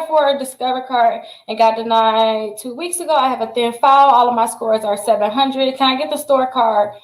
for a Discover card and got denied 2 weeks ago. I have a thin file. All of my scores are 700. Can I get the store card?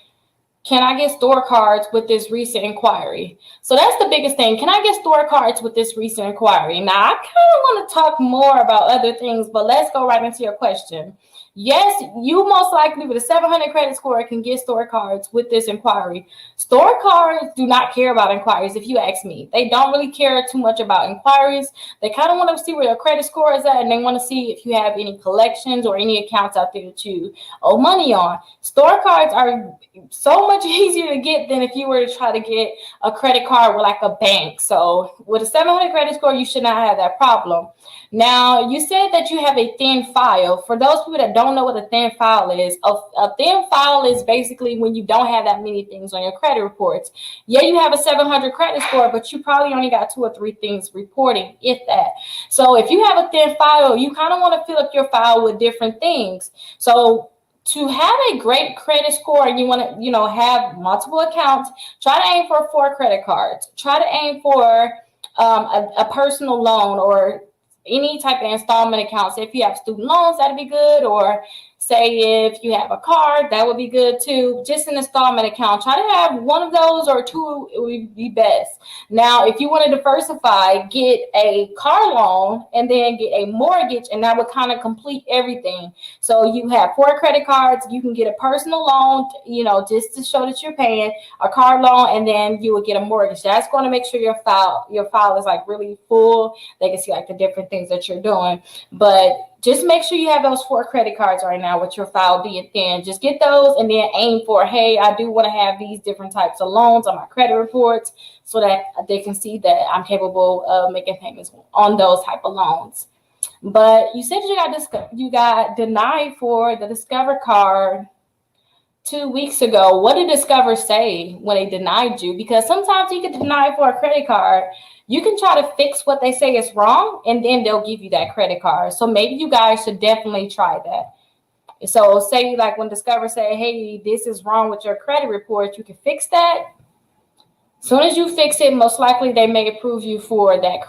Can I get store cards with this recent inquiry? So that's the biggest thing. Can I get store cards with this recent inquiry? Now, I kind of want to talk more about other things, but let's go right into your question. Yes, you most likely with a 700 credit score can get store cards with this inquiry. Store cards do not care about inquiries, if you ask me. They don't really care too much about inquiries. They kind of want to see where your credit score is at, and they want to see if you have any collections or any accounts out there that you owe money on. Store cards are so much easier to get than if you were to try to get a credit card with like a bank. So with a 700 credit score, you should not have that problem. Now, you said that you have a thin file. For those people that don't know what a thin file is, a thin file is basically when you don't have that many things on your credit reports. Yeah, you have a 700 credit score, but you probably only got 2 or 3 things reporting, if that. So if you have a thin file, you kind of want to fill up your file with different things. So to have a great credit score and you want to, have multiple accounts, try to aim for 4 credit cards. Try to aim for a personal loan or any type of installment accounts. If you have student loans, that'd be good. Or say if you have a card, that would be good too. Just an installment account. Try to have 1 of those or 2 would be best. Now, if you want to diversify, get a car loan and then get a mortgage, and that would kind of complete everything. So you have 4 credit cards. You can get a personal loan, just to show that you're paying, a car loan, and then you would get a mortgage. That's going to make sure your file is like really full. They can see like the different things that you're doing. But just make sure you have those 4 credit cards right now with your file being thin. Just get those and then aim for, hey, I do want to have these different types of loans on my credit reports so that they can see that I'm capable of making payments on those type of loans. But you said you got denied for the Discover card 2 weeks ago. What did Discover say when they denied you? Because sometimes you get denied for a credit card. You can try to fix what they say is wrong, and then they'll give you that credit card. So maybe you guys should definitely try that. So say like when Discover say, hey, this is wrong with your credit report, you can fix that. As soon as you fix it, most likely they may approve you for that credit.